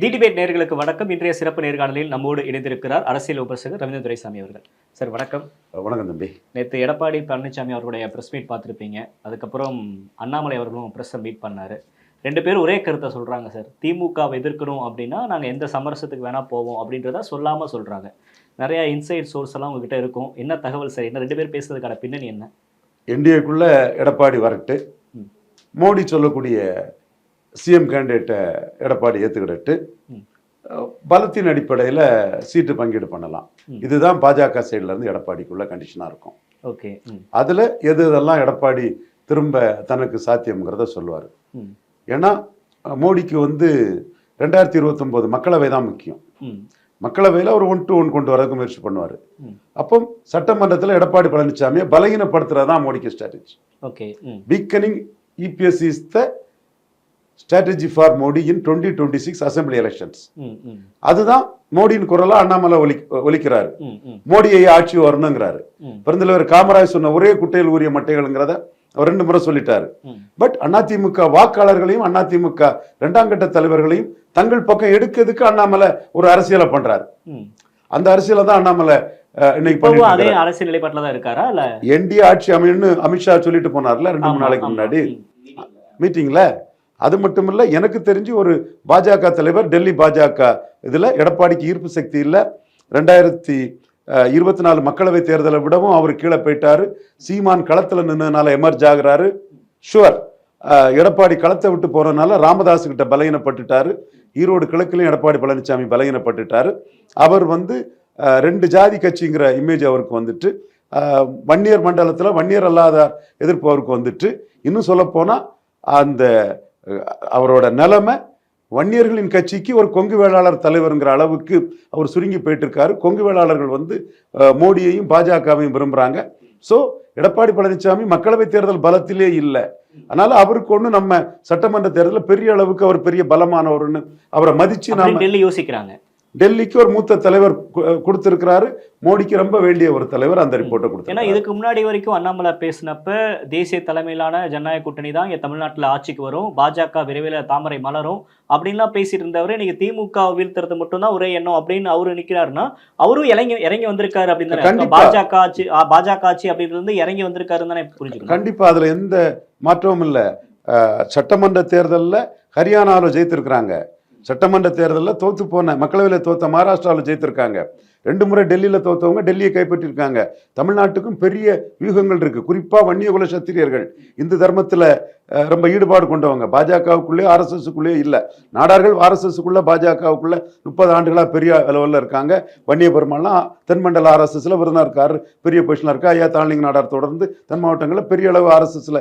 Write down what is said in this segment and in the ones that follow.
தி debate நேயர்களுக்கு வணக்கம். இன்றைய சிறப்பு நேர்காணலில் நம்மோடு இணைந்திருக்கிறார் அரசியல் விமர்சகர் ரவீந்திர துரைசாமி அவர்கள். சார் வணக்கம். வணக்கம் தம்பி. நேற்று எடப்பாடி பழனிசாமி அவர்களுடைய ப்ரெஸ் மீட் பார்த்துருப்பீங்க. அதுக்கப்புறம் அண்ணாமலை அவர்களும் ப்ரெஸ்ஸை மீட் பண்ணார். ரெண்டு பேரும் ஒரே கருத்தை சொல்கிறாங்க சார். திமுகவை எதிர்க்கணும் அப்படின்னா நாங்கள் எந்த சமரசத்துக்கு வேணால் போவோம் அப்படின்றத சொல்லாமல் சொல்கிறாங்க. நிறையா இன்சைட் சோர்ஸ் எல்லாம் உங்ககிட்ட இருக்கும். என்ன தகவல் சார்? என்ன ரெண்டு பேர் பேசுறதுக்கான பின்னணி என்ன? என்டிஏக்குள்ள எடப்பாடி வரட்டு, மோடி சொல்லக்கூடிய சிஎம் கேண்டிடேட்டை எடப்பாடி ஏற்றுக்கிட்டு பலத்தின் அடிப்படையில் சீட்டு பங்கீடு பண்ணலாம். இதுதான் பாஜக சைட்லேருந்து எடப்பாடிக்குள்ள கண்டிஷனாக இருக்கும். ஓகே, அதில் இதெல்லாம் எடப்பாடி திரும்ப தனக்கு சாத்தியம்ங்கிறத சொல்லுவார். ஏன்னா மோடிக்கு 2029 மக்களவை தான் முக்கியம். மக்களவையில் ஒரு 1-1 கொண்டு வரதுக்கு முயற்சி பண்ணுவார். அப்போ சட்டமன்றத்தில் எடப்பாடி பழனிசாமியை பலகீனப்படுத்துறது தான் மோடிக்கு strategy. Okay, weakening EPS is the strategy for Modi in 2026 assembly elections. அதுதான் மோடியின் குரலா அண்ணாமலை ஒலிக்கிறாரு. மோடியை ஆட்சி வரணுங்கிறாரு. பெருந்தலைவர் காமராஜ் சொன்ன ஒரே குட்டையில் ஊறிய மட்டைகள்ங்கிறத அவர் 2 முறை சொல்லிட்டாரு. பட் அதிமுக வாக்காளர்களையும் அதிமுக 2ஆம் கட்ட தலைவர்களையும் தங்கள் பக்கம் எடுக்கிறதுக்கு அண்ணாமலை ஒரு அரசியலை பண்றாரு. அந்த அரசியலை தான் அண்ணாமலை இன்னைக்கு அதே அரசியல் நிலைப்பாட்டில் தான் இருக்காரா? இல்ல என்டிஏ ஆட்சி அமைன்னு அமித்ஷா சொல்லிட்டு போனார்ல 2-3 நாளைக்கு முன்னாடி மீட்டிங்ல. அது மட்டும் இல்ல, எனக்கு தெரிஞ்சு ஒரு பாஜக தலைவர் டெல்லி பாஜக இதுல எடப்பாடிக்கு ஈர்ப்பு சக்தி இல்ல, 2024 மக்களவை தேர்தலை விடவும் அவர் கீழே போயிட்டாரு. சீமான் களத்துல நின்னதுனால எமர்ஜ் ஆகுறாரு. ஷுவர் எடப்பாடி களத்தை விட்டு போறதுனால ராமதாஸ் கிட்ட பலகீனப்பட்டுட்டாரு. ஈரோடு கிழக்குலையும் எடப்பாடி பழனிசாமி பலகீனப்பட்டுட்டாரு. அவர் 2 ஜாதி கட்சிங்கிற இமேஜ் அவருக்கு வன்னியர் மண்டலத்தில் வன்னியர் அல்லாத எதிர்ப்பு அவருக்கு இன்னும் சொல்ல போனா அந்த அவரோட நிலைமை வன்னியர்களின் கட்சிக்கு ஒரு கொங்கு வேளாளர் தலைவருங்கிற அளவுக்கு அவர் சுருங்கி போயிட்டு இருக்காரு. கொங்கு வேளாளர்கள் மோடியையும் பாஜகவையும் விரும்புறாங்க. ஸோ எடப்பாடி பழனிசாமி மக்களவை தேர்தல் பலத்திலே இல்லை. அதனால அவருக்கு ஒண்ணு நம்ம சட்டமன்ற தேர்தலில் பெரிய அளவுக்கு அவர் பெரிய பலமானவர்னு அவரை மதிச்சு நாம யோசிக்கிறாங்க. டெல்லிக்கு ஒரு மூத்த தலைவர் கொடுத்திருக்கிறாரு. மோடிக்கு ரொம்ப வேண்டிய ஒரு தலைவர் அந்த ரிப்போர்ட்டை கொடுத்தாரு. ஏன்னா இதுக்கு முன்னாடி வரைக்கும் அண்ணாமலை பேசினப்ப தேசிய தலைமையிலான ஜனநாயக கூட்டணி தான் இங்க தமிழ்நாட்டில் ஆட்சிக்கு வரும், பாஜக விரைவில் தாமரை மலரும் அப்படின்லாம் பேசிட்டு இருந்தவரே நீங்க திமுக வீழ்த்துறது மட்டும்தான் ஒரே எண்ணம் அப்படின்னு அவரு நிக்கிறாருன்னா அவரும் இறங்கி வந்திருக்காரு அப்படின்னு பாஜக ஆட்சி அப்படின்னு இறங்கி வந்திருக்காருன்னு தானே புரிஞ்சுக்கணும். கண்டிப்பா அதுல எந்த மாற்றமும் இல்லை. சட்டமன்ற தேர்தலில் ஹரியானாவில் ஜெயித்திருக்கிறாங்க. சட்டமன்ற தேர்தலில் தோத்து போன மக்களவையில் தோத்த மகாராஷ்டிராவில் ஜெயித்திருக்காங்க. 2 முறை டெல்லியில் தோத்தவங்க டெல்லியை கைப்பற்றிருக்காங்க. தமிழ்நாட்டுக்கும் பெரிய வியூகங்கள் இருக்கு. குறிப்பா வன்னிய குல சத்திரியர்கள் இந்து தர்மத்தில் ரொம்ப ஈடுபாடு கொண்டவங்க. பாஜகவுக்குள்ளே ஆர்எஸ்எஸ்க்குள்ளே இல்லை. நாடார்கள் ஆர்எஸ்எஸ்க்குள்ள பாஜகவுக்குள்ள 30 ஆண்டுகளா பெரிய அளவில் இருக்காங்க. வன்னிய பெருமாள்லாம் தென்மண்டல ஆர்எஸ்எஸ்ல விருதா இருக்காரு, பெரிய பொசிஷனாக இருக்கா. ஐயா தாழ்நிலை நாடார் தொடர்ந்து தென் மாவட்டங்களில் பெரிய அளவு ஆர்எஸ்எஸ்ல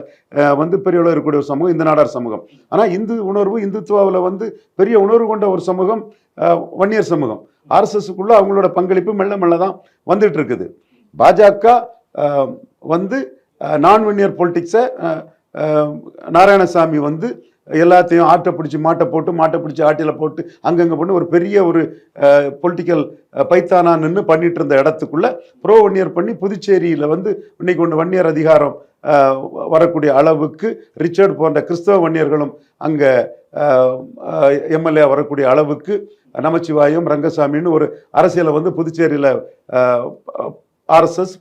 பெரிய அளவு இருக்கக்கூடிய ஒரு சமூகம் இந்த நாடார் சமூகம். ஆனால் இந்து உணர்வு இந்துத்துவாவில் பெரிய உணர்வு கொண்ட ஒரு சமூகம் வன்னியர் சமூகம். ஆர்எஸ்எஸ்க்குள்ள அவங்களோட பங்களிப்பு மெல்ல மெல்ல தான் வந்துட்டு இருக்குது. பாஜக நான் வன்னியர் பொலிட்டிக்ஸை நாராயணசாமி எல்லாத்தையும் ஆட்டை பிடிச்சி மாட்டை பிடிச்சி ஆட்டில போட்டு அங்கங்கே பண்ணி ஒரு பெரிய ஒரு பொலிட்டிக்கல் பைத்தானா நின்று பண்ணிட்டு இருந்த இடத்துக்குள்ள ப்ரோ வன்னியர் பண்ணி புதுச்சேரியில் இன்னைக்கு ஒன்று வன்னியர் அதிகாரம் வரக்கூடிய அளவுக்கு ரிச்சர்ட் போன்ற கிறிஸ்தவ வன்னியர்களும் அங்கே எம்எல்ஏ வரக்கூடிய அளவுக்கு நமச்சிவாயம் ரங்கசாமின்னு ஒரு அரசியலை புதுச்சேரியில் ஆர்எஸ்எஸ்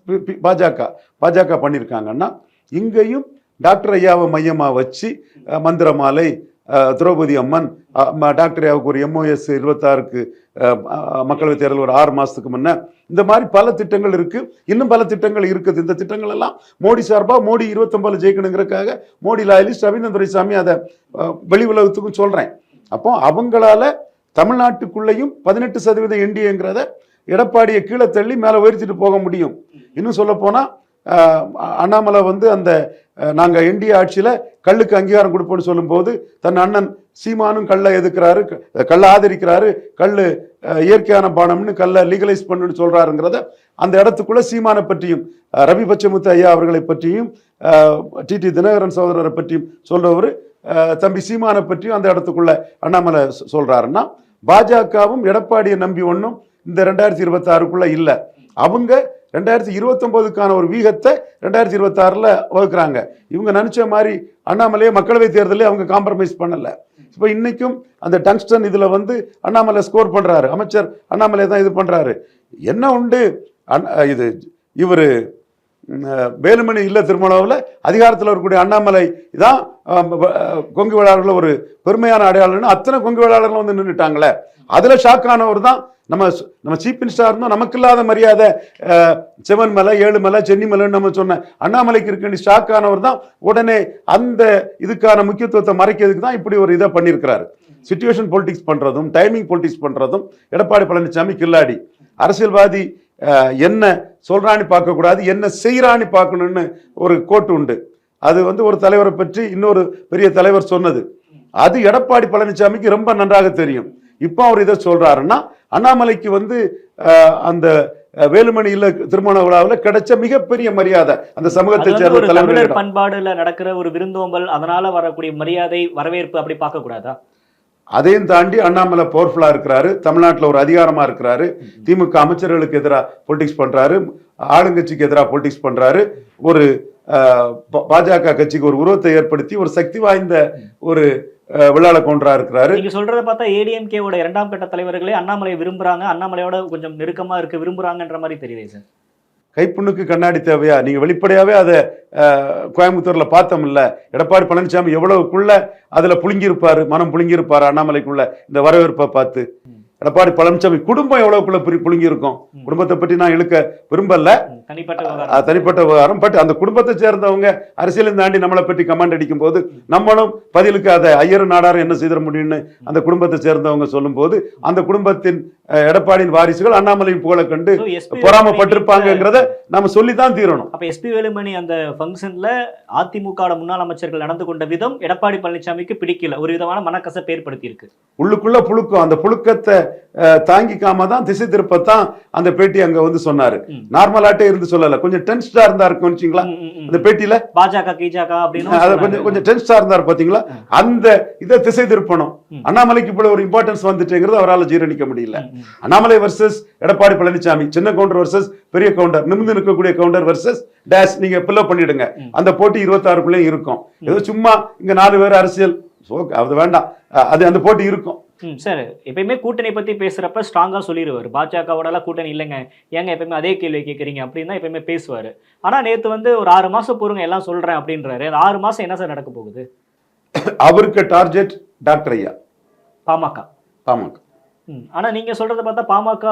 பாஜக பண்ணியிருக்காங்கன்னா இங்கேயும் டாக்டர் ஐயாவை மையமாக வச்சு மந்திரமாலை, திரௌபதி அம்மன், டாக்டர் ஐயாவுக்கு ஒரு MOS 26க்கு மக்களவை தேர்தல் ஒரு 6 மாதத்துக்கு முன்ன இந்த மாதிரி பல திட்டங்கள் இருக்கு. இன்னும் பல திட்டங்கள் இருக்குது. இந்த திட்டங்கள் எல்லாம் மோடி சார்பாக மோடி 29 ஜெயிக்கணுங்கிறதுக்காக மோடி லாயலிஸ்ட் ரவீந்திர துரைசாமி அதை வெளி உலகத்துக்கும் சொல்றேன். அப்போ அவங்களால தமிழ்நாட்டுக்குள்ளேயும் 18% என்டிஏங்கிறத எடப்பாடியை கீழே தள்ளி மேலே உயர்த்திட்டு போக முடியும். இன்னும் சொல்ல போனா அண்ணாமலை அந்த நாங்கள் என்டிஏ ஆட்சியில் கல்லுக்கு அங்கீகாரம் கொடுப்போம்னு சொல்லும்போது தன் அண்ணன் சீமானும் கல்லை எதிர்க்கிறாரு, கல்லை ஆதரிக்கிறாரு, கல் இயற்கையான பானம்னு கல்லை லீகலைஸ் பண்ணுன்னு சொல்றாருங்கிறத அந்த இடத்துக்குள்ள சீமானை பற்றியும் ரவி பச்சமுத்து ஐயா அவர்களை பற்றியும் டிடி தினகரன் சகோதரரை பற்றியும் சொல்றவர் தம்பி சீமானை பற்றியும் அந்த இடத்துக்குள்ள அண்ணாமலை சொல்றாருன்னா பாஜகவும் எடப்பாடியை நம்பி ஒன்றும் இந்த 2026க்குள்ள இல்லை. அவங்க 2029க்கான ஒரு வீகத்தை 2026ல் வகுக்கிறாங்க. இவங்க நினைச்ச மாதிரி அண்ணாமலையே மக்களவை தேர்தலே அவங்க காம்ப்ரமைஸ் பண்ணல. இப்போ இன்னைக்கும் அந்த டங்ஸ்டன் இதுல வந்து அண்ணாமலை ஸ்கோர் பண்றாரு, அமைச்சர் அண்ணாமலை தான் இது பண்றாரு. என்ன உண்டு இது இவரு வேலுமணி இல்ல திருமணவில் அதிகாரத்தில் இருக்கக்கூடிய அண்ணாமலை தான் கொங்கு வேளாளர்கள் ஒரு பெருமையான அடையாளம்னு அத்தனை கொங்கு வேளாளர்கள் வந்து நின்றுட்டாங்களே. அதுல ஷாக் ஆனவர் தான் நம்ம சீஃப் மினிஸ்டரா இருந்தோம், நமக்கு இல்லாத மரியாதை செவன் மலை, ஏழு மலை, சென்னி மலைன்னு நம்ம சொன்ன அண்ணாமலைக்கு இருக்கு ஷாக் ஆனவர் தான் உடனே அந்த இதுக்கான முக்கியத்துவத்தை மறைக்கிறதுக்கு தான் இப்படி ஒரு இதை பண்ணியிருக்கிறாரு. சிச்சுவேஷன் பொலிட்டிக்ஸ் பண்றதும் டைமிங் பொலிட்டிக்ஸ் பண்றதும் எடப்பாடி பழனிசாமி கில்லாடி. அரசியல்வாதி என்ன சொல்றான்னு பார்க்கக்கூடாது, என்ன செய்யறான்னு பார்க்கணும்னு ஒரு கோட்டு உண்டு. அது வந்து ஒரு தலைவரை பற்றி இன்னொரு பெரிய தலைவர் சொன்னது. அது எடப்பாடி பழனிசாமிக்கு ரொம்ப நன்றாக தெரியும். இப்போ அவர் இதை சொல்றாருன்னா அண்ணாமலைக்கு வந்து அந்த வேலுமணி இல்ல திருமண விழாவில் கிடைச்ச மிகப்பெரிய மரியாதை அந்த சமூகத்தை சேர்ந்த தலைவர் பண்பாடுல நடக்கிற ஒரு விருந்தோம்பல், அதனால வரக்கூடிய மரியாதை வரவேற்பு அப்படி பார்க்க கூடாதா? அதையும் தாண்டி அண்ணாமலை பவர்ஃபுல்லா இருக்கிறாரு, தமிழ்நாட்டில் ஒரு அதிகாரமா இருக்கிறாரு, திமுக அமைச்சர்களுக்கு எதிராக பொலிட்டிக்ஸ் பண்றாரு, ஆளுங்கட்சிக்கு எதிராக பொலிட்டிக்ஸ் பண்றாரு, ஒரு பாஜக கட்சிக்கு ஒரு உருவத்தை ஏற்படுத்தி ஒரு சக்தி வாய்ந்த ஒரு விழால கொண்டா இருக்கிறாரு. நீங்க சொல்றதை பார்த்தா ஏடிஎம்கேவோட 2ஆம் கட்ட தலைவர்களே அண்ணாமலை விரும்புறாங்க, அண்ணாமலையோட கொஞ்சம் நெருக்கமா இருக்கு விரும்புறாங்கன்ற மாதிரி தெரியுது சார். கைப்புண்ணுக்கு கண்ணாடி தேவையா? நீங்க வெளிப்படையாவே அதை கோயம்புத்தூர்ல பார்த்தோம் இல்ல, எடப்பாடி பழனிசாமி எவ்வளவுக்குள்ள அதுல புழுங்கியிருப்பாரு, மனம் புழுங்கியிருப்பாரு அண்ணாமலைக்குள்ள இந்த வரவேற்பை பார்த்து. எடப்பாடி பழனிசாமி குடும்பம் எவ்வளவுக்குள்ள புழுங்கி இருக்கும். குடும்பத்தை பற்றி நான் இழுக்க விரும்பல, தனிப்பட்ட விவகாரம். பட் அந்த குடும்பத்தை சேர்ந்தவங்க அரசியலை தாண்டி நம்மளை பற்றி கமெண்ட் அடிக்கும் போது நம்மளும் பதிலுக்கு அதை ஐயரும் நாடாரும் என்ன செய்திட முடியும்னு அந்த குடும்பத்தை சேர்ந்தவங்க சொல்லும் போது அந்த குடும்பத்தின் எடப்பாடியின் வாரிசுகள் அண்ணாமலையின் புகழை கண்டு பொறாமப்பட்டிருப்பாங்கிறத நம்ம சொல்லித்தான் தீரணும். அப்ப எஸ்பி வேலுமணி அந்த பங்கன்ல அதிமுக முன்னாள் அமைச்சர்கள் நடந்து கொண்ட விதம் எடப்பாடி பழனிசாமிக்கு பிடிக்கல, ஒரு விதமான மனக்கசப்பை ஏற்படுத்தி இருக்கு. உள்ளுக்குள்ள புழுக்கம், அந்த புழுக்கத்தை தாங்கிக்காம தான் திசை திருப்பத்தான் அந்த பேட்டி அங்க வந்து சொன்னாரு. நார்மலாட்டே இருந்து சொல்லல, கொஞ்சம் டென்ஸ்டா இருந்தா இருக்கும் அந்த பேட்டியில பாஜக கீஜாக அப்படின்னு கொஞ்சம் டென்ஸ்டா இருந்தாரு பாத்தீங்களா. அந்த இதை திசை திருப்பணும். அண்ணாமலைக்கு இப்ப ஒரு இம்பார்ட்டன்ஸ் வந்துட்டுங்கிறது அவரால் ஜீரணிக்க முடியல. அண்ணாமலை வர்சஸ் எடப்பாடி பழனிசாமி, சின்ன கவுண்டர் வர்சஸ் பெரிய கவுண்டர், நிமிர்ந்து நிற்கக்கூடிய கவுண்டர் வர்சஸ் டேஷ், நீங்க பில்லப் பண்ணிடுங்க. அந்த போட்டி 26க்குள்ளேயும் இருக்கும். ஏதோ சும்மா இங்க 4 பேர் அரசியல் அது வேண்டாம், அது அந்த போட்டி இருக்கும். சார் எப்பயுமே கூட்டணி பத்தி பேசுறப்ப ஸ்ட்ராங்கா சொல்லிடுவாரு, பாஜகவோட எல்லாம் கூட்டணி இல்லைங்க, ஏங்க எப்பயுமே அதே கேள்வி கேட்குறீங்க அப்படின்னு தான் எப்பயுமே பேசுவாரு. ஆனா நேத்து வந்து ஒரு 6 மாசம் பொறுங்க எல்லாம் சொல்றேன் அப்படின்றாரு. அந்த 6 மாசம் என்ன சார் நடக்க போகுது? அவருக்கு டார்கெட் டாக்டர் ஐயா, பாமக. ஆனா நீங்க சொல்றதை பார்த்தா பாமக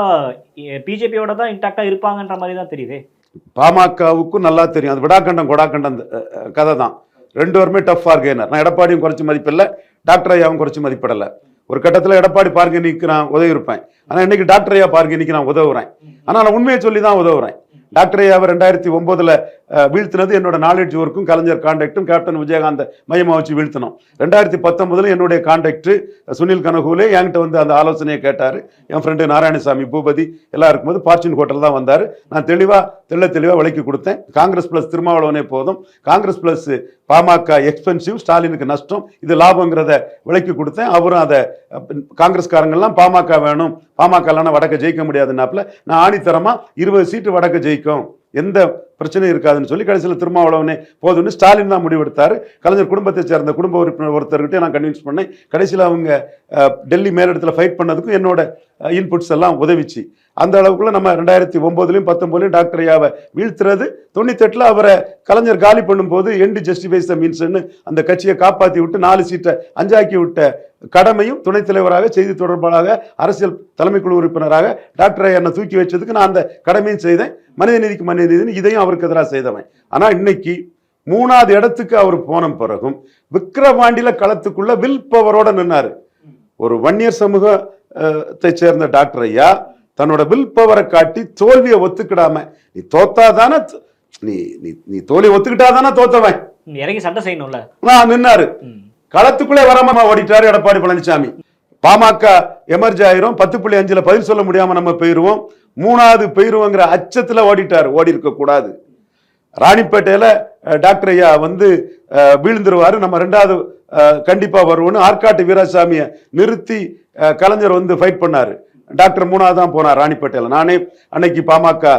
பிஜேபியோட தான் இன்டாக்டா இருப்பாங்கன்ற மாதிரி தான் தெரியுது. பாமகவுக்கும் நல்லா தெரியும், அது விடாக்கண்டம் கொடாக்கண்டம் கதை தான். 2 பேருமே டஃப் ஆர்கெய்னர். நான் எடப்பாடியும் குறைச்சி மதிப்பில்லை, டாக்டர் ஐயாவும் குறைச்சி மதிப்பிடலை. ஒரு கட்டத்தில் எடப்பாடி பார்கனிக்கு நான் உதவி இருப்பேன், ஆனால் இன்னைக்கு டாக்டர் ஐயா பார்கனிக்கு நான் உதவுறேன். ஆனால் நான் உண்மையை சொல்லி தான் உதவுறேன். டாக்டர் ஐயாவை 2009 வீழ்த்தினது என்னோட நாலேஜ் ஒர்க்கும் கலைஞர் கான்டாக்டும் கேப்டன் விஜயகாந்த் மையமாக வச்சு வீழ்த்தினோம். 2019 என்னுடைய கான்டாக்ட் சுனில் கனகூலே என்கிட்ட வந்து அந்த ஆலோசனையை கேட்டார். என் ஃப்ரெண்டு நாராயணசாமி பூபதி எல்லாம் இருக்கும்போது ஃபார்ச்சூன் ஹோட்டல் தான் வந்தார். நான் தெளிவாக விலைக்கு கொடுத்தேன். காங்கிரஸ் பிளஸ் திருமாவளவனே போதும், காங்கிரஸ் பிளஸ் பாமக எக்ஸ்பென்சிவ், ஸ்டாலினுக்கு நஷ்டம், இது லாபங்கிறத விலைக்கு கொடுத்தேன். அவரும் அதை காங்கிரஸ்காரங்கள்லாம் பாமக வேணும், பாமக இல்லைன்னா வடக்க ஜெயிக்க முடியாதுன்னாப்புல நான் ஆணித்தரமா 20 சீட்டு வடக்க ஜெயிக்கும், எந்த பிரச்சனையும் இருக்காதுன்னு சொல்லி கடைசியில் திருமாவளவனே போதும்னு ஸ்டாலின் தான் முடிவெடுத்தார். கலைஞர் குடும்பத்தை சேர்ந்த குடும்ப உறுப்பினர் ஒருத்தர்கிட்ட நான் கன்வின்ஸ் பண்ணேன். கடைசியில் அவங்க டெல்லி மேலிடத்தில் ஃபைட் பண்ணதுக்கும் என்னோட இன்புட்ஸ் எல்லாம் உதவிச்சு. அந்த அளவுக்குள்ள நம்ம 2009 19 டாக்டர் ஐயாவை வீழ்த்துறது, 98 அவரை கலைஞர் காலி பண்ணும்போது எண்டு ஜஸ்டிஃபைஸ் த மீன்ஸ்ன்னு அந்த கட்சியை காப்பாற்றி விட்டு 4 சீட்டை 5 ஆக்கி விட்ட கடமையும் துணைத் தலைவராக, செய்தி தொடர்பாளராக, அரசியல் தலைமைக்குழு உறுப்பினராக டாக்டர் ஐயா தூக்கி வச்சதுக்கு நான் அந்த கடமையும் செய்தேன். மனித நீதிக்கு மனித நீதி, இதையும் அவருக்கு எதிராக செய்தவன். ஆனா இன்னைக்கு 3வது இடத்துக்கு அவர் போன பிறகும் விக்கிரவாண்டியில களத்துக்குள்ள வில் பவரோட நின்னாரு. ஒரு வன்னியர் சமூகத்தை சேர்ந்த டாக்டர் ஐயா தன்னோட வில் பவரை காட்டி தோல்வியை ஒத்துக்கிடாம, நீ தோத்தாதானே, நீ தோல்வியை ஒத்துக்கிட்டாதானே தோத்தவன், இறங்கி சண்டை செய்யணும்ல, நான் நின்னாரு. களத்துக்குள்ளே வராம ஓடிட்டாரு எடப்பாடி பழனிசாமி. பாமக எமர்ஜி ஆயிரும், 10.5 பதில் சொல்ல முடியாம நம்ம போயிருவோம், 3வது போயிருவோங்கிற அச்சத்துல ஓடி இருக்க கூடாது. ராணிப்பேட்டையில டாக்டர் ஐயா வந்து வீழ்ந்துருவாரு, நம்ம 2வது கண்டிப்பா வருவோம்னு ஆற்காட்டு வீராசாமியை நிறுத்தி கலைஞர் வந்து ஃபைட் பண்ணாரு. டாக்டர் 3வது தான் போனார் ராணிப்பேட்டையில. நானே அன்னைக்கு பாமக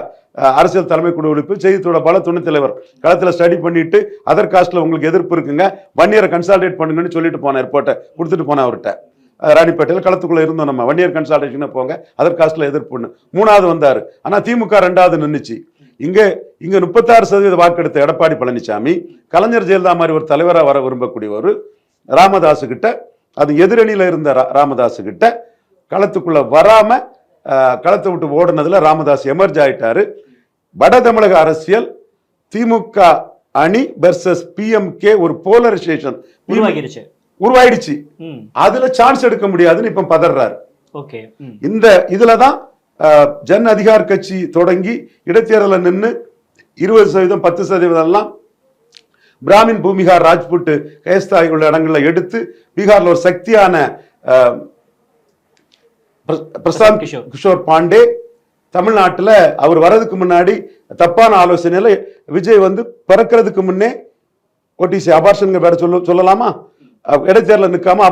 அரசியல் தலைமை குழு உறுப்பு, செய்தி தொடர்பாளர், துணைத் தலைவர் களத்தில் ஸ்டடி பண்ணிட்டு அதர் காஸ்ட்ல உங்களுக்கு எதிர்ப்பு இருக்குங்க, வன்னியரை கன்சால்டேட் பண்ணுங்கன்னு சொல்லிட்டு போனேன், ரிப்போர்ட்டை கொடுத்துட்டு போனேன் அவர்கிட்ட. ராணிப்பேட்டையில் களத்துக்குள்ள இருந்தோம் நம்ம, வன்னியர் கன்சால்டேஷன் போங்க, அதர் காஸ்ட்ல எதிர்ப்புன்னு. 3வது வந்தாரு. ஆனா திமுக 2வது நின்றுச்சு. இங்க 36% வாக்கெடுத்த எடப்பாடி பழனிசாமி கலைஞர் ஜெயலலிதா மாதிரி ஒரு தலைவராக வர விரும்பக்கூடியவர் ராமதாசு கிட்ட, அது எதிரணியில இருந்த ராமதாசு கிட்ட களத்துக்குள்ள வராம களத்தை விட்டு ஓடுனதுல ராமதாஸ் எமர்ஜ் ஆயிட்டாரு. வட தமிழக அரசியல் திமுக அணி வெர்சஸ் பிஎம்கே ஒரு போலரைசேஷன் உருவாயிடுச்சு. அதுல சான்ஸ் எடுக்க முடியாதுன்னு இப்ப பதறாரு. இந்த இதுலதான் ஜன் அதிகார் கட்சி தொடங்கி இடைத்தேர்தலில் நின்று 20%, 10% எல்லாம் பிராமின், பூமிகார், ராஜ்புட், கைஸ்தாய் உள்ள இடங்கள்ல எடுத்து பீகார்ல ஒரு சக்தியான பிரசாந்த் கிஷோர் பாண்டே தமிழ்நாட்டில் அவர் வர்றதுக்கு முன்னாடி தப்பான ஆலோசனையில விஜய் வந்து பிறக்கிறதுக்கு முன்னே ஓடிசி அபார்ஷன் வேற சொல்லலாமா, இடைத்தேர்தல நிற்காம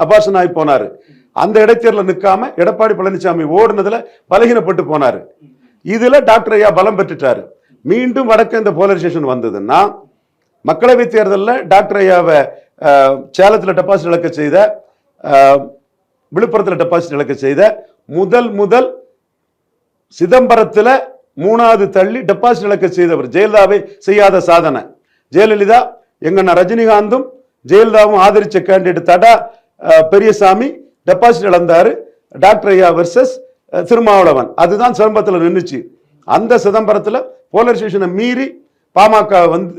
அபார்ஷன் ஆகி போனாரு. அந்த இடைத்தேர்தல நிற்காம எடப்பாடி பழனிசாமி ஓடுனதுல பலகீனப்பட்டு போனாரு. இதுல டாக்டர் ஐயா பலம் பெற்றுட்டாரு. மீண்டும் வடக்கு இந்த போலரைசேஷன் வந்ததுன்னா மக்களவை தேர்தலில் டாக்டர் ஐயாவை சேலத்தில் டெபாசிட் இழக்க செய்த, விழுப்புரத்தில் டெபாசிட் இழக்க செய்த, முதல் சிதம்பரத்தில் 3வது தள்ளி டெபாசிட் இழக்க செய்தவர், ஜெயலலிதாவை செய்யாத சாதனை. ஜெயலலிதா எங்கண்ணா ரஜினிகாந்தும் ஜெயலலிதாவும் ஆதரிச்ச கேண்டிடேட் தடா பெரியசாமி டெபாசிட் இழந்தாரு. டாக்டர் ஐயா வெர்சஸ் திருமாவளவன், அதுதான் சிதம்பரத்தில் நின்றுச்சு. அந்த சிதம்பரத்தில் போலரைசேஷனை மீறி பாமக வந்து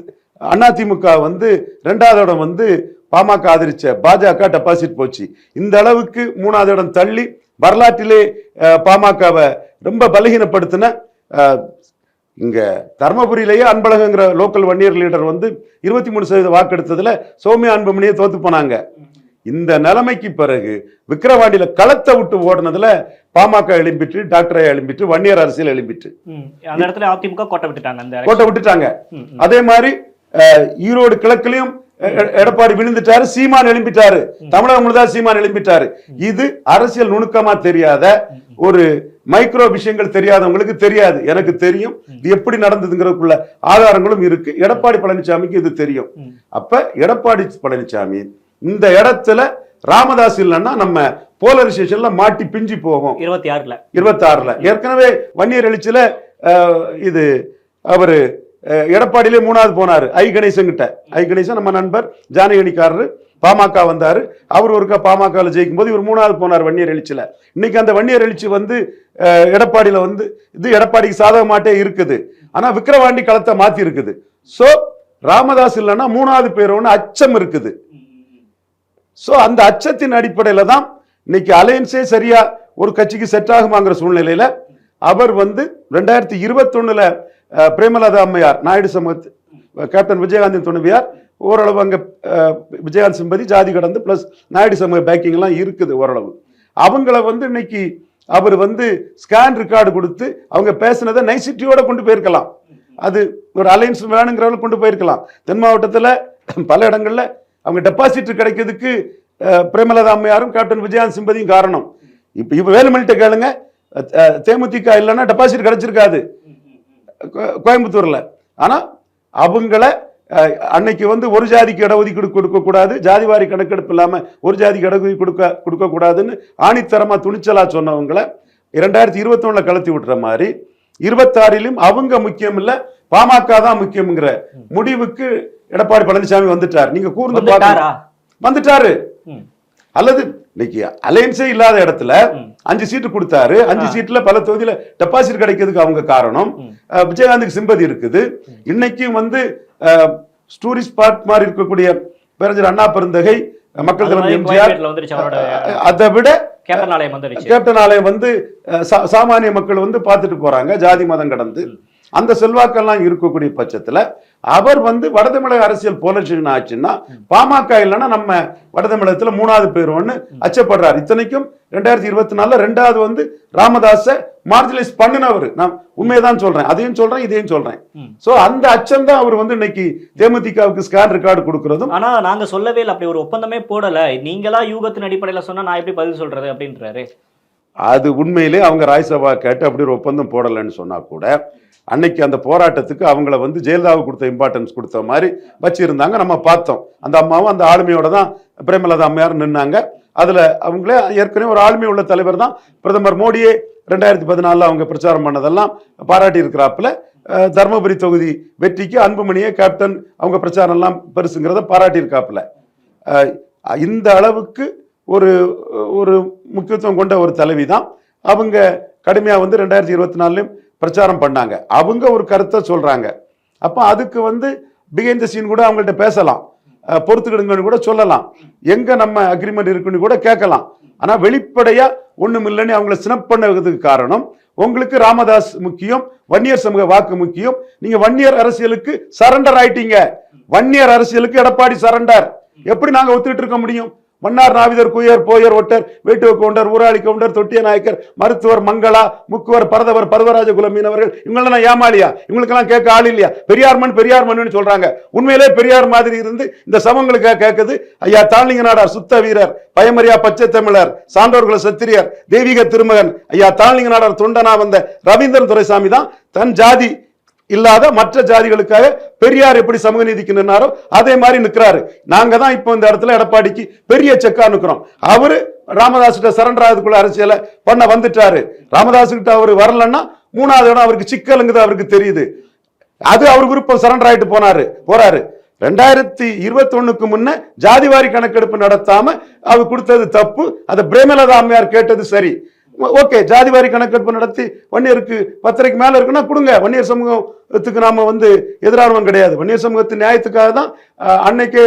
அதிமுக வந்து 2வது இடம் வந்து பாமக ஆதரிச்ச பாஜக டெபாசிட் போச்சு. இந்த அளவுக்கு 3வது இடம் தள்ளி வரலாற்றிலே பாமகவை ரொம்ப பலகீனப்படுத்தின இங்க தர்மபுரியிலேயே அன்பழகங்கிற லோக்கல் வன்னியர் லீடர் வந்து 23% வாக்கெடுத்ததுல சௌமியா அன்புமணியை தோத்து போனாங்க. இந்த நிலைமைக்கு பிறகு விக்கிரவாண்டியில களத்தை விட்டு ஓடுனதுல பாமக எழும்பிட்டு, டாக்டர் எழும்பிட்டு, வன்னியர் அரசியல் எழும்பிட்டு, அந்த இடத்துல அதிமுக கோட்டை விட்டுட்டாங்க. அதே மாதிரி ஈரோடு கிழக்குலயும் எடப்பாடி விழுந்துட்டாரு, சீமான் எழும்பிட்டாரு, தமிழகம் முழுதாக சீமான் எழும்பிட்டாரு. இது அரசியல் நுணுக்கமா தெரியாத ஒரு மைக்ரோ விஷயங்கள் தெரியாதவங்களுக்கு தெரியாது. எனக்கு தெரியும் இது எப்படி நடந்ததுங்கிறதுக்குள்ள ஆதாரங்களும் இருக்கு. எடப்பாடி பழனிசாமிக்கு இது தெரியும். அப்ப எடப்பாடி பழனிசாமி இந்த இடத்துல ராமதாஸ் இல்லைன்னா நம்ம போலரைசேஷன்ல மாட்டி பிஞ்சி போகும். 26ல ஏற்கனவே வன்னியர் எழுச்சியில இது அவரு எடப்பாடியிலே 3வது போனாரு ஐ கணேசன் கிட்ட. ஐ கணேசன் நம்ம நண்பர், ஜானகணிக்காரரு, பாமக வந்தாரு. அவர் ஒருக்கா பாமக ஜெயிக்கும் போது இவர் 3வது போனார் வன்னியர் எழுச்சியில. இன்னைக்கு அந்த வன்னியர் எழுச்சி வந்து எடப்பாடியில வந்து இது எடப்பாடிக்கு சாதகமாட்டே இருக்குது. ஆனா விக்கிரவாண்டி களத்தை மாத்தி இருக்குது. சோ ராமதாஸ் இல்லைன்னா 3வது பேரோன்னு அச்சம் இருக்குது. சோ அந்த அச்சத்தின் அடிப்படையில தான் இன்னைக்கு அலையன்ஸே சரியா ஒரு கட்சிக்கு செட் ஆகுமாங்கிற சூழ்நிலையில அவர் வந்து 2021ல பிரேமலதா அம்மையார், நாயுடு சமூகத்து கேப்டன் விஜயகாந்தின் துணைவியார், ஓரளவு அங்க விஜயகாந்த் சிம்பதி ஜாதி கடந்து பிளஸ் நாயுடு சமூக பேக்கிங் எல்லாம் இருக்குது ஓரளவு. அவங்கள வந்து இன்னைக்கு அவர் வந்து ஸ்கேன் ரெக்கார்டு கொடுத்து அவங்க பேசினதை நைசிட்டியோட கொண்டு போயிருக்கலாம். அது ஒரு அலையன்ஸ் வேணுங்கிறவங்க கொண்டு போயிருக்கலாம். தென் மாவட்டத்தில் பல இடங்கள்ல அவங்க டெபாசிட் கிடைக்கிறதுக்கு பிரேமலதா அம்மையாரும் கேப்டன் விஜயகாந்த் சிம்பதியும் காரணம். இப்ப வேலுமணிட்ட கேளுங்க, தேமுதிக இல்லைன்னா டெபாசிட் கிடைச்சிருக்காது கோயம்புத்தூர்ல. ஆனா அவங்கள அன்னைக்கு வந்து ஒரு ஜாதிக்கு இடஒதுக்கீடு கொடுக்க கூடாது, ஜாதிவாரி கணக்கெடுப்பு இல்லாம ஒரு ஜாதிக்கு இடஒதுக்கீடு கொடுக்க கூடாதுன்னு ஆணித்தரமா துணிச்சலா சொன்னவங்களை 2021ல கலத்தி விட்டுற மாதிரி 26லும் அவங்க முக்கியம் இல்ல, பாமக தான் முக்கியம்ங்கிற முடிவுக்கு எடப்பாடி பழனிசாமி வந்துட்டார். நீங்க கூர்ந்து பாத்தா வந்துட்டாரு. அல்லது இன்னைக்கு அலையன்ஸே இல்லாத இடத்துல 5 சீட்டு கொடுத்தாரு. 5 சீட்ல பல தொகுதியில டெபாசிட் கிடைக்கிறதுக்கு அவங்க காரணம். விஜயகாந்துக்கு சிம்பதி இருக்குது. இன்னைக்கும் வந்து டூரிஸ்ட் ஸ்பாட் மாதிரி இருக்கக்கூடிய பேரஞ்சர் அண்ணா பெருந்தகை, மக்கள் தலைவர் எம்ஜிஆர், அதை விட கேப்டன் ஆலயம் வந்து சாமானிய மக்கள் வந்து பார்த்துட்டு போறாங்க ஜாதி மதம் கடந்து. அந்த செல்வாக்கெல்லாம் இருக்கக்கூடிய பட்சத்துல அவர் வந்து வடதமிழக அரசியல் போலரைசேஷன் ஆச்சுன்னா பாமக இல்லைன்னா நம்ம வடதமிழகத்துல 3வது பேருன்னு அச்சப்படுறாரு. இத்தனைக்கும் 2024ல 2வது வந்து ராமதாஸ மார்ஜினலைஸ் பண்ணினவர். நான் உண்மையதான் சொல்றேன், அதையும் சொல்றேன், இதையும் சொல்றேன். சோ அந்த அச்சம் தான் அவர் வந்து இன்னைக்கு தேமுதிகவுக்கு ஸ்கேன் ரெக்கார்டு கொடுக்கறதும். ஆனா நாங்க சொல்லவே இல்லை, அப்படி ஒரு ஒப்பந்தமே போடல, நீங்களா யூகத்தின் அடிப்படையில சொன்னா நான் எப்படி பதில் சொல்றது அப்படின்றாரு. அது உண்மையிலே அவங்க ராஜ்யசபா கேட்டு அப்படி ஒரு ஒப்பந்தம் போடலைன்னு சொன்னா கூட அன்னைக்கு அந்த போராட்டத்துக்கு அவங்கள வந்து ஜெயலலிதாவுக்கு கொடுத்த இம்பார்ட்டன்ஸ் கொடுத்த மாதிரி வச்சிருந்தாங்க. நம்ம பார்த்தோம். அந்த அம்மாவும் அந்த ஆளுமையோட தான் பிரேமலதா அம்மையார் நின்னாங்க. அதுல அவங்களே ஏற்கனவே ஒரு ஆளுமை உள்ள தலைவர் தான். பிரதமர் மோடியே 2014 அவங்க பிரச்சாரம் பண்ணதெல்லாம் பாராட்டி இருக்கிறாப்புல. தர்மபுரி தொகுதி வெற்றிக்கு அன்புமணியே கேப்டன் அவங்க பிரச்சாரம் எல்லாம் பெருசுங்கிறத பாராட்டி இருக்காப்புல. இந்த அளவுக்கு ஒரு ஒரு முக்கியத்துவம் கொண்ட ஒரு தலைவி தான். அவங்க கடுமையா வந்து 2024 பிரச்சாரம் பண்ணாங்க. அவங்க ஒரு கருத்தை சொல்றாங்க. அப்ப அதுக்கு வந்து பிஹைண்ட் தி சீன் கூட அவங்கள்ட்ட பேசலாம், பொறுத்துக்கிடுங்கன்னு கூட சொல்லலாம், எங்க நம்ம அக்ரிமெண்ட் இருக்குன்னு கூட கேட்கலாம். ஆனா வெளிப்படையா ஒண்ணும் இல்லைன்னு அவங்கள சினப் பண்ணதுக்கு காரணம், உங்களுக்கு ராமதாஸ் முக்கியம், வன்னியர் சமூக வாக்கு முக்கியம். நீங்க வன்னியர் அரசியலுக்கு சரண்டர் ஆயிட்டீங்க. வன்னியர் அரசியலுக்கு எடப்பாடி சரண்டர். எப்படி நாங்க ஒத்துக்கிட்டு இருக்க முடியும்? Mannar நாவிதர் queer Boer ஒட்டர் வேட்டுவ counter Urali counter தொட்டிய நாயக்கர் மருத்துவர் மங்களா முக்குவர் பரதவர் பர்வராஜ குல மீனவர்கள் இவங்களெல்லாம் ஏமாலியா? இவங்களுக்கெல்லாம் கேட்க ஆள் இல்லையா? பெரியார் மண் சொல்றாங்க. உண்மையிலே பெரியார் மாதிரி இருந்து இந்த சமங்களுக்கு கேட்குது ஐயா தாளிங்க நாடார், சுத்த வீரர், பயமரியா பச்சை தமிழர், சான்றோர்குல சத்திரியர், தெய்வீக திருமகன் ஐயா தாளிங்க நாடார் தொண்டனா வந்த ரவீந்திரன் துரைசாமி தான் தன் ஜாதி இல்லாத மற்ற ஜாதிகளுக்காக பெரியார் எப்படி சமூக நீதிக்கு நின்னாரோ அதே மாதிரி நிற்கிறாரு. நாங்க தான் இப்போ இந்த இடத்துல எடப்பாடிக்கு பெரிய செக்கா நிற்கிறோம். அவரு ராமதாஸ் கிட்ட சரண்டர் ஆகுதுக்குள்ள அரசியலை பண்ண வந்துட்டாரு. ராமதாஸ் கிட்ட அவரு வரலன்னா 3வது இடம் அவருக்கு சிக்கலுங்கிறது அவருக்கு தெரியுது. அது அவர் விருப்பம், சரண்டர் ஆயிட்டு போறாரு. 2021 முன்ன ஜாதிவாரி கணக்கெடுப்பு நடத்தாம அவர் கொடுத்தது தப்பு. அதை பிரேமலதா அம்மையார் கேட்டது சரி. ஓகே, ஜாதிவாரி கணக்கெடுப்பு நடத்தி வன்னியருக்கு 10 மேல இருக்குன்னா கொடுங்க. வன்னியர் சமூகத்துக்கு நாம வந்து எதிரானவன் கிடையாது. வன்னியர் சமூகத்தின் நியாயத்துக்காக தான் அன்னைக்கே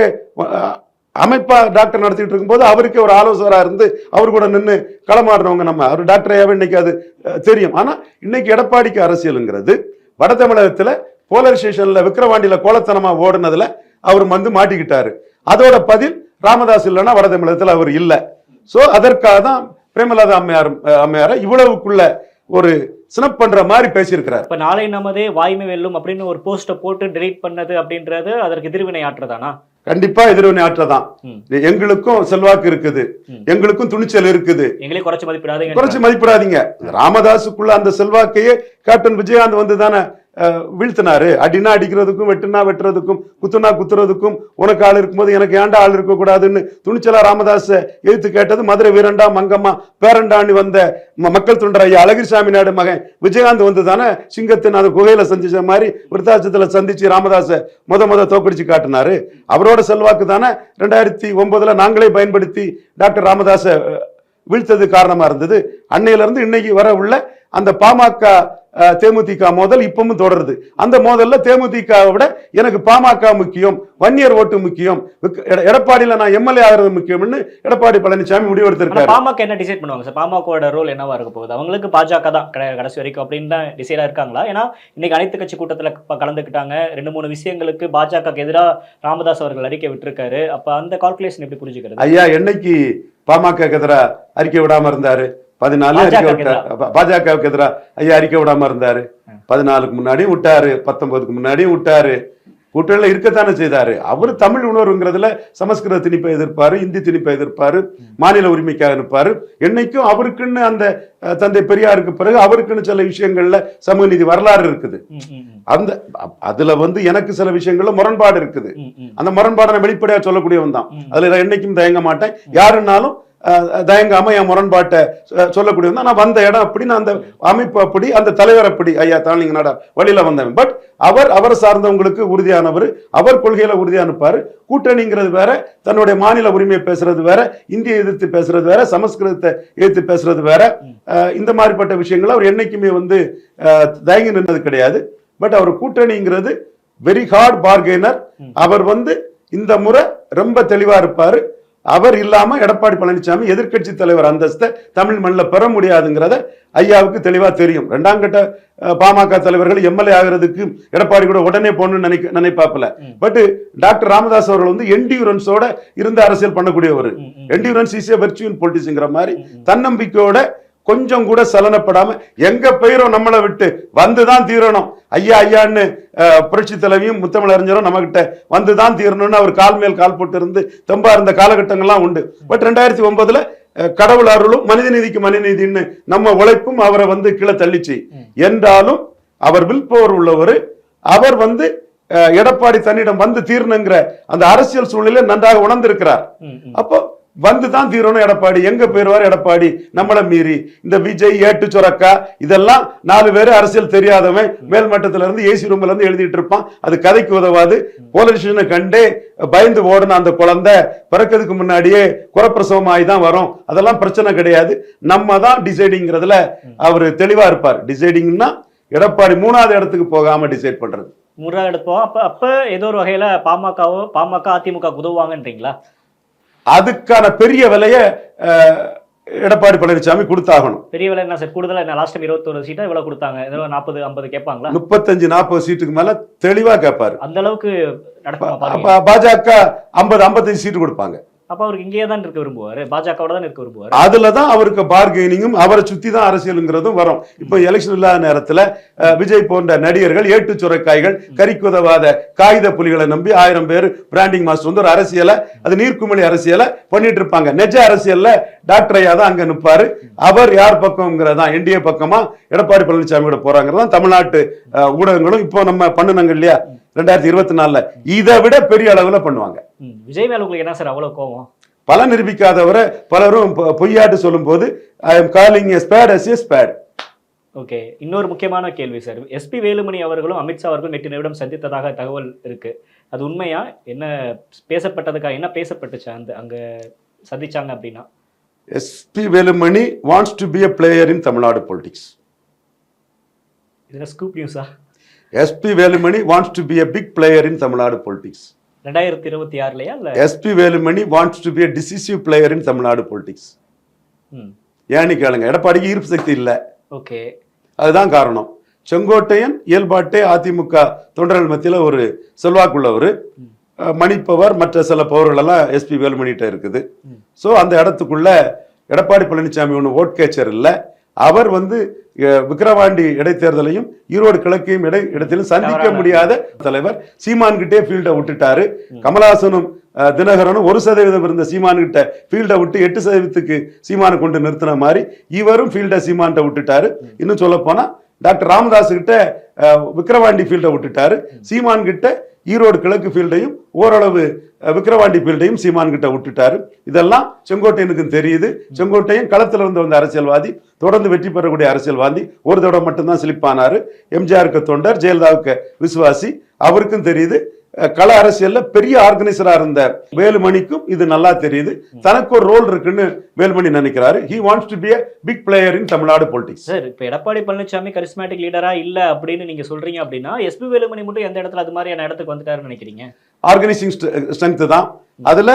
அமைப்பா டாக்டர் நடத்திட்டு இருக்கும்போது அவருக்கே ஒரு ஆலோசகரா இருந்து அவர் கூட நின்று களமாடுறவங்க நம்ம. அவர் டாக்டரையாவே இன்னைக்கு அது தெரியும். ஆனா இன்னைக்கு எடப்பாடிக்கு அரசியலுங்கிறது வட தமிழகத்துல போலரைசேஷன்ல விக்கிரவாண்டியில கோலத்தனமா ஓடுனதுல அவர் வந்து மாட்டிக்கிட்டாரு. அதோட பதில் ராமதாஸ் இல்லைன்னா வட தமிழகத்துல அவர் இல்லை. சோ அதற்காக தான் பிரேமலதா அம்மையார இவ்வளவுக்குள்ள ஒரு சினப் பண்ற மாதிரி பேசியிருக்கிறார். இப்ப நாளை நமதே வாய்மை வெல்லும் அப்படின்னு ஒரு போஸ்ட போட்டு டெலீட் பண்ணது அப்படின்றது அதற்கு எதிர்வினை ஆற்றுதானா? கண்டிப்பா எதிர்வினை ஆற்றதான். எங்களுக்கும் செல்வாக்கு இருக்குது, எங்களுக்கும் துணிச்சல் இருக்குது. எங்களே குறைச்சு மதிப்பிடாதீங்க. ராமதாசுக்குள்ள அந்த செல்வாக்கையே கேப்டன் விஜயகாந்த் வந்து தானே வீழ்த்தினாரு. அடினா அடிக்கிறதுக்கும், வெட்டுனா வெட்டுறதுக்கும், குத்துனா குத்துறதுக்கும் உனக்கு ஆள் இருக்கும்போது எனக்கு ஏன்டா ஆள் இருக்க கூடாதுன்னு துணிச்சலா ராமதாஸ எதிர்த்து கேட்டது மதுரை வீரண்டா மங்கம்மா பேரண்டான்னு வந்த மக்கள் தொண்டர் ஐயா அழகிரிசாமி நாடு மகன் விஜயகாந்த் வந்து தானே சிங்கத்தின் அந்த குகையில சந்திச்ச மாதிரி விருத்தாச்சத்துல சந்திச்சு ராமதாஸ முத தோக்கடிச்சு காட்டினாரு. அவரோட செல்வாக்கு தானே 2009 நாங்களே பயன்படுத்தி டாக்டர் ராமதாஸ வீழ்த்தது காரணமா இருந்தது. அன்னையில இருந்து இன்னைக்கு வர உள்ள அந்த பாமக தேமுதிக மோதல் இப்பவும் தொடருது. அந்த மோதல்ல தேமுதிகவை விட எனக்கு பாமக முக்கியம், வன்னியர் ஓட்டு முக்கியம், எடப்பாடியில நான் எம்எல்ஏ ஆகிறது முக்கியம்னு எடப்பாடி பழனிசாமி முடிவெடுத்திருக்காரு. பாமக என்ன டிசைட் பண்ணுவாங்க சார்? பாமகவோட ரோல் என்னவா இருக்க போகுது? அவங்களுக்கு பாஜக தான் கடைசி வரைக்கும் அப்படின்னு தான் டிசைடா இருக்காங்களா? ஏன்னா இன்னைக்கு அனைத்து கட்சி கூட்டத்துல கலந்துக்கிட்டாங்க. 2-3 விஷயங்களுக்கு பாஜக எதிராக ராமதாஸ் அவர்கள் அறிக்கை விட்டுருக்காரு. அப்ப அந்த கால்குலேஷன் எப்படி புரிஞ்சுக்கிறது? ஐயா என்னைக்கு பாமக எதிராக அறிக்கை விடாம இருந்தாரு? 14 பாஜகவுக்கு எதிராக ஐயா அறிக்கை விடாம இருந்தாரு. 14க்கு முன்னாடியும் விட்டாரு, 19க்கு முன்னாடியும் விட்டாரு. கூட்டணியில இருக்கத்தானே செய்தாரு. அவரு தமிழ் உணர்வுங்கிறதுல சமஸ்கிருத திணிப்பை எதிர்ப்பாரு, இந்தி திணிப்பை எதிர்ப்பாரு, மாநில உரிமைக்காக இருப்பாரு. என்னைக்கும் அவருக்குன்னு அந்த தந்தை பெரியாருக்கு பிறகு அவருக்குன்னு சில விஷயங்கள்ல சமூக நீதி வரலாறு இருக்குது. அந்த அதுல வந்து எனக்கு சில விஷயங்கள்ல முரண்பாடு இருக்குது. அந்த முரண்பாடை நான் வெளிப்படையா சொல்லக்கூடியவன் தான். அதுல என்னைக்கும் தயங்க மாட்டேன். யாருன்னாலும் தயங்காம என் முரண்பாட்டை சொல்லக்கூடியவன் தான். நான் வந்த இடம் அப்படி, நான் அந்த அமைப்பு அப்படி, அந்த தலைவர் அப்படி, ஐயா தாளிங்க நாடார் வழியில வந்தவன். பட் அவர் சார்ந்தவங்களுக்கு உறுதியானவர், அவர் கொள்கையில உறுதியானுப்பாரு. கூட்டணிங்கிறது வேற, தன்னுடைய மாநில உரிமையை பேசுறது வேற, இந்தியை எதிர்த்து பேசுறது வேற, சமஸ்கிருதத்தை எதிர்த்து பேசுறது வேற. இந்த மாதிரிப்பட்ட விஷயங்கள் அவர் என்னைக்குமே வந்து தயங்கி நின்றது கிடையாது. பட் அவர் கூட்டணிங்கிறது வெரி ஹார்ட் பார்கெய்னர். அவர் வந்து இந்த முறை ரொம்ப தெளிவா இருப்பாரு. அவர் இல்லாம எடப்பாடி பழனிசாமி எதிர்கட்சி தலைவர் அந்தஸ்தை தமிழ் மண்ணில் பெற முடியாதுங்கிறத ஐயாவுக்கு தெளிவா தெரியும். 2ஆம் கட்ட பாமக தலைவர்கள் எம்எல்ஏ ஆகிறதுக்கு எடப்பாடி கூட உடனே போகணும்னு நினைப்பாப்புல. பட் டாக்டர் ராமதாஸ் அவர்கள் வந்து என்டியூரன்ஸோட இருந்து அரசியல் பண்ணக்கூடியவர். என்டியூரன்ஸ் இஸ் எ வெர்ச்சுவல் பொலிட்டிக்ஸ்ங்கிற மாதிரி தன்னம்பிக்கையோட கொஞ்சம் கூட சலனப்படாம எங்க பெயரும் நம்மளை விட்டு வந்துதான் தீரணும் ஐயான்னு புரட்சி தலைவியும் முத்தமிழறிஞரும் நம்ம கிட்ட வந்துதான் தீரணும்னு அவர் கால் மேல் கால் போட்டு இருந்து தெம்பா இருந்த காலகட்டங்கள்லாம் உண்டு. பட் 2009 கடவுள் அருளும் மனித நீதிக்கு மனிதநீதின்னு நம்ம உழைப்பும் அவரை வந்து கீழே தள்ளிச்சு. என்றாலும் அவர் வில் பவர் உள்ளவர். அவர் வந்து எடப்பாடி தன்னிடம் வந்து தீரணுங்கிற அந்த அரசியல் சூழ்நிலை நன்றாக உணர்ந்திருக்கிறார். அப்போ வந்துதான் தீரணும் எடப்பாடி. எங்க போயிருவார் எடப்பாடி நம்மளை மீறி? இந்த விஜய், ஏட்டு சுரக்கா, இதெல்லாம் 4 பேரு அரசியல் தெரியாதவன் மேல்மட்டத்துல இருந்து ஏசி ரூம்ல இருந்து எழுதிட்டு இருப்பான். அது கதைக்கு உதவாது. போலீஸ் ஸ்டேஷனை கண்டே பயந்து ஓடணும். அந்த குழந்தை பிறக்கிறதுக்கு முன்னாடியே குறப்பிரசவமாய் தான் வரும். அதெல்லாம் பிரச்சனை கிடையாது. நம்ம தான் டிசைடிங்கிறதுல அவர் தெளிவா இருப்பார். டிசைடிங்னா எடப்பாடி 3வது இடத்துக்கு போகாம டிசைட் பண்றது. 3வது எடுப்போம். அப்ப ஏதோ ஒரு வகையில பாமக அதிமுக உதவுவாங்கன்றீங்களா? அதுக்கான பெரிய விலையை எடப்பாடி பழனிசாமி கொடுத்தாகணும். பெரிய விலை என்ன சார்? கூடுதலா என்ன? லாஸ்ட் டைம் 21 சீட்டா இவ்வளவு கொடுத்தாங்க. 40-50 கேட்பாங்களா? 35-40 சீட்டுக்கு மேல தெளிவா கேட்பாரு. அந்த அளவுக்கு நடக்குமா? பாஜக 50-55 சீட்டு கொடுப்பாங்க. அப்ப அவருக்கு இங்கேயே தான் இருக்க விரும்புவாரு, பாஜகவோட தான் இருக்க விரும்புவாரு. அதுலதான் அவருக்கு பார்கெனிங்கும் அவரை சுத்தி தான் அரசியலுங்கிறதும் வரும். இப்ப எலெக்ஷன் இல்லாத நேரத்துல விஜய் போன்ற நடிகர்கள், ஏட்டு சுரைக்காய்கள், கறிக்குதவாத காகித புலிகளை நம்பி 1000 பேர் பிராண்டிங் மாஸ்டர் வந்து ஒரு அரசியலை, அது நீர்க்குமிழி அரசியலை பண்ணிட்டு இருப்பாங்க. நெஜ அரசியல்ல டாக்டர் ஐயா தான் அங்க நிற்பாரு. அவர் யார் பக்கம்ங்கிறதா, என்டிஏ பக்கமா எடப்பாடி பழனிசாமியோட போறாங்கிறதான் தமிழ்நாட்டு ஊடகங்களும் இப்போ நம்ம பண்ணுனாங்க இல்லையா 2024ல இதை விட பெரிய அளவுல பண்ணுவாங்க. விஜய் மேல உங்களுக்கு என்ன சார் அவ்வளவு கோவம்? பல நிரூபிக்காதவரை பலரும் பொய்யாட்டு சொல்லும் போது I am calling a spade as a spade. Okay, இன்னொரு முக்கியமான கேள்வி சார். எஸ்பி வேலுமணி அவர்களும் அமித்ஷா அவர்களும் 8 நிமிடம் சந்தித்ததாக தகவல் இருக்கு. அது உண்மையா? என்ன பேசப்பட்டதுக்கா? என்ன பேசப்பட்டுச்சு அங்க சந்திச்சாங்க அப்படின்னா? SP Velumani wants to be a player in Tamil Nadu politics. இதுல scoop நியூஸா? SP Velumani wants to be a big player in Tamil Nadu politics. 2026லயா இல்ல? SP Velumani wants to be a decisive player in Tamil Nadu politics. ஏன்னு கேளுங்க, எடப்பாடிக்கு ஈர்ப்பு சக்தி இல்ல. Okay, அதுதான் காரணம். செங்கோட்டையன் இயல்பாட்டே அதிமுக தொண்டர்கள் மத்தியில ஒரு செல்வாக்குள்ளவர், மணிப்பவர், மற்ற சில பவர்கள் எல்லாம் SP வேலுமணிகிட்ட இருக்குது. ஸோ அந்த இடத்துக்குள்ள எடப்பாடி பழனிசாமி ஒன்று ஓட் கேச்சர் இல்லை. அவர் வந்து விக்கிரவாண்டி இடைத்தேர்தலையும் ஈரோடு கிழக்கையும் இடத்திலும் சந்திக்க முடியாத தலைவர். சீமான் கிட்டே ஃபீல்டை விட்டுட்டாரு. கமலஹாசனும் தினகரனும் 1% இருந்த சீமான் கிட்ட ஃபீல்டை விட்டு 8%க்கு சீமானை கொண்டு நிறுத்தின மாதிரி இவரும் ஃபீல்டை சீமான்கிட்ட விட்டுட்டாரு. இன்னும் சொல்ல போனா டாக்டர் ராமதாஸ் கிட்ட விக்கிரவாண்டி ஃபீல்டை விட்டுட்டாரு. சீமான் கிட்ட ஈரோடு கிழக்கு ஃபீல்டையும் ஓரளவு விக்கிரவாண்டி ஃபீல்டையும் சீமான் கிட்ட விட்டுட்டாரு. இதெல்லாம் செங்கோட்டையனுக்கு தெரியுது. செங்கோட்டையன் களத்தில் இருந்து வந்த அரசியல்வாதி, தொடர்ந்து வெற்றி பெறக்கூடிய அரசியல்வாதி. ஒரு தடவை மட்டும்தான் ஸ்லிப்பானாரு. எம்ஜிஆருக்கு தொண்டர், ஜெயலலிதாவுக்கு விசுவாசி. அவருக்கும் தெரியுது. கள அரசியல்ல பெரிய ஆர்கனைசரா இருந்த வேலுமணிக்கும் இது நல்லா தெரியுது. தனக்கு ஒரு ரோல் இருக்குன்னு வேலுமணி நினைக்கிறாரு. he wants to be a big player in Tamil Nadu politics. Sir, இப்போ எடப்பாடி பழனிசாமி கரிஸ்மேட்டிக் லீடரா இல்ல அப்படின்னு நீங்க சொல்றீங்க அப்படின்னா எஸ்பி வேலுமணி மட்டும் எந்த இடத்துல அது மாதிரியான இடத்துக்கு வந்துட்டாருன்னு நினைக்கிறீங்க? ஆர்கனைசிங் ஸ்ட்ரென்த் தான். அதுல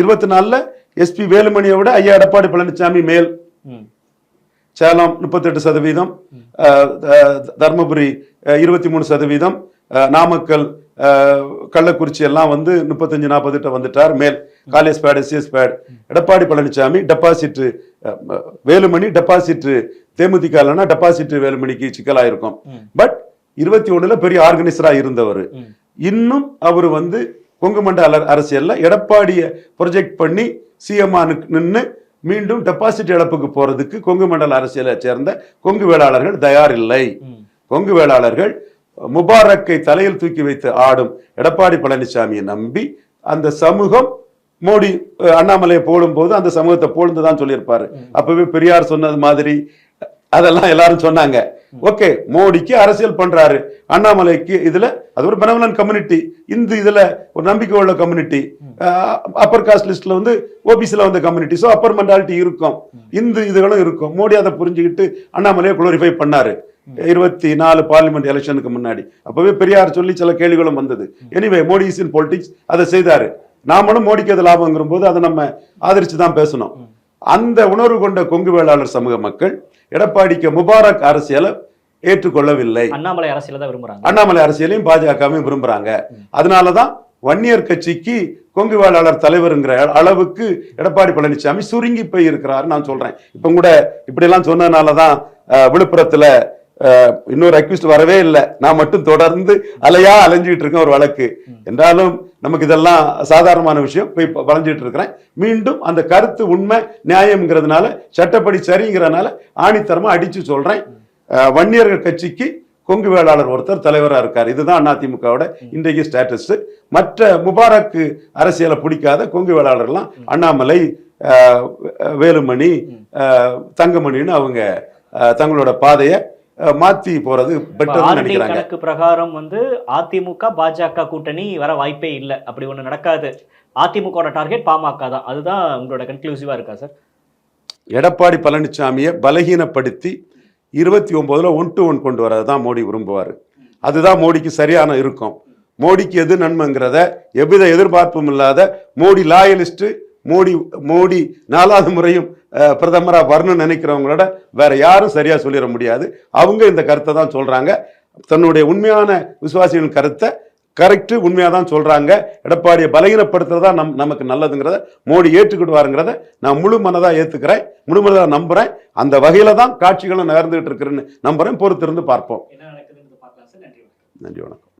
24ல SP வேலுமணியை விட ஐயா எடப்பாடி பழனிசாமி மேல். சேலம் 38%, தர்மபுரி 23%, நாமக்கல், கள்ளக்குறிச்சி எல்லாம் வந்து 35-40 வந்துட்டார் மேல். காலேஜ் பேட், எஸ்எஸ் பேட். எடப்பாடி பழனிசாமி டெபாசிட், வேலுமணி டெபாசிட் தேமுதிக இல்லைன்னா டெபாசிட் வேலுமணிக்கு சிக்கலாயிருக்கும். பட் 21ல பெரிய ஆர்கனைசரா இருந்தவர். இன்னும் அவர் வந்து கொங்கு மண்டல அரசியல்ல எடப்பாடிய ப்ரொஜெக்ட் பண்ணி சிஎம்ஆ நின்று மீண்டும் டெபாசிட் இழப்புக்கு போறதுக்கு கொங்கு மண்டல அரசியலை சேர்ந்த கொங்கு வேளாளர்கள் தயாரில்லை. கொங்கு வேளாளர்கள் முபாரக்கை தலையில் தூக்கி வைத்து ஆடும் எடப்பாடி பழனிசாமியை நம்பி அந்த சமூகம் மோடி அண்ணாமலையை போடும்போது அந்த சமூகத்தை போடுந்துதான் சொல்லியிருப்பாரு. அப்பவே பெரியார் சொன்னது மாதிரி அதெல்லாம் எல்லாரும் சொன்னாங்க. ஓகே, மோடிக்கு அரசியல் பண்றாரு, அண்ணாமலைக்கு இதுல அது ஒரு பெனவலன்ட் கம்யூனிட்டி, இந்த இதுல ஒரு நம்பிக்கை உள்ள கம்யூனிட்டி, அப்பர் காஸ்ட் லிஸ்ட்ல வந்து ஓபிசில வந்த கம்யூனிட்டி, ஸோ அப்பர் மென்டாலிட்டி இருக்கும், இந்த இதுகளும் இருக்கும். மோடி அதை புரிஞ்சுக்கிட்டு அண்ணாமலையை குளோரிஃபை பண்ணாரு 24 பார்லிமெண்ட் எலெக்ஷனுக்கு முன்னாடி. அப்பவே பெரியார் சொல்லி சில கேள்விகளும் வந்தது. Anyway, Modi is in politics, அதை செய்தாரு. நாமளும் மோடிக்கு அது லாபங்கிற போது அதை நம்ம ஆதரிச்சு தான் பேசணும். அந்த உணர்வு கொண்ட கொங்கு வேளாளர் சமூக மக்கள் எடப்பாடிக்கு முபாரக் அரசியலை ஏற்றுக்கொள்ளவில்லை. அண்ணாமலை அரசியலை தான் விரும்புறாங்க. அண்ணாமலை அரசியலையும் பாஜகவும் விரும்புறாங்க. அதனாலதான் வன்னியர் கட்சிக்கு கொங்கு வேளாளர் தலைவருங்கிற அளவுக்கு எடப்பாடி பழனிசாமி சுருங்கி போய் இருக்கிறாரு நான் சொல்றேன். இப்ப கூட இப்படி எல்லாம் சொன்னதுனாலதான் விழுப்புரத்துல இன்னொரு அக்யூஸ்ட் வரவே இல்லை, நான் மட்டும் தொடர்ந்து அலைஞ்சுக்கிட்டு இருக்கேன் ஒரு வழக்கு என்றாலும் நமக்கு இதெல்லாம் சாதாரணமான விஷயம். போய் வளைஞ்சிட்டு இருக்கிறேன். மீண்டும் அந்த கருத்து உண்மை நியாயம்ங்கிறதுனால, சட்டப்படி சரிங்கிறதுனால ஆணித்தரமா அடிச்சு சொல்றேன். வன்னியர்கள் கட்சிக்கு கொங்கு வேளாளர் ஒருத்தர் தலைவராக இருக்கார். இதுதான் அதிமுகவோட இன்றைக்கு ஸ்டேட்டஸ். மற்ற முபாரக் அரசியலை பிடிக்காத கொங்கு வேளாளர்லாம் அண்ணாமலை, வேலுமணி, தங்கமணின்னு அவங்க தங்களோட பாதையை மாத்தி போறது பெட்டர்னு நினைக்கிறாங்க. கணக்கு பிரகாரம் அதிமுக பாஜக கூட்டணி வர வாய்ப்பே இல்லை, அப்படி ஒண்ணு நடக்காது. அதிமுக டார்கெட் பாமக தான். அதுதான் உங்களோட கன்க்ளூசிவா இருக்கா சார்? எடப்பாடி பழனிசாமியை பலகீனப்படுத்தி 29ல் 1-1 கொண்டு வரதான் மோடி விரும்புவார். அதுதான் மோடிக்கு சரியான இருக்கும். மோடிக்கு எது நன்மைங்கிறத எவ்வித எதிர்பார்ப்பும் இல்லாத மோடி லாயலிஸ்ட், மோடி 4வது முறையும் பிரதமரா வரணும்னு நினைக்கிறவங்களோட வேற யாரும் சரியா சொல்லிட முடியாது. அவங்க இந்த கருத்தை தான் சொல்றாங்க. தன்னுடைய உண்மையான விசுவாசிகளின் கருத்தை கரெக்டு உண்மையாக தான் சொல்றாங்க. எடப்பாடியை பலகீனப்படுத்துறதா நமக்கு நல்லதுங்கிறத மோடி ஏற்றுக்கிடுவாருங்கிறத நான் முழு மனதாக ஏற்றுக்கிறேன், முழு மனதாக நம்புறேன். அந்த வகையில தான் காட்சிகளும் நகர்ந்துகிட்டு இருக்கிறேன்னு நம்புறேன். பொறுத்திருந்து பார்ப்போம். என்ன நடக்குதுன்னு பார்க்கலாம் சார். நன்றி. நன்றி, வணக்கம்.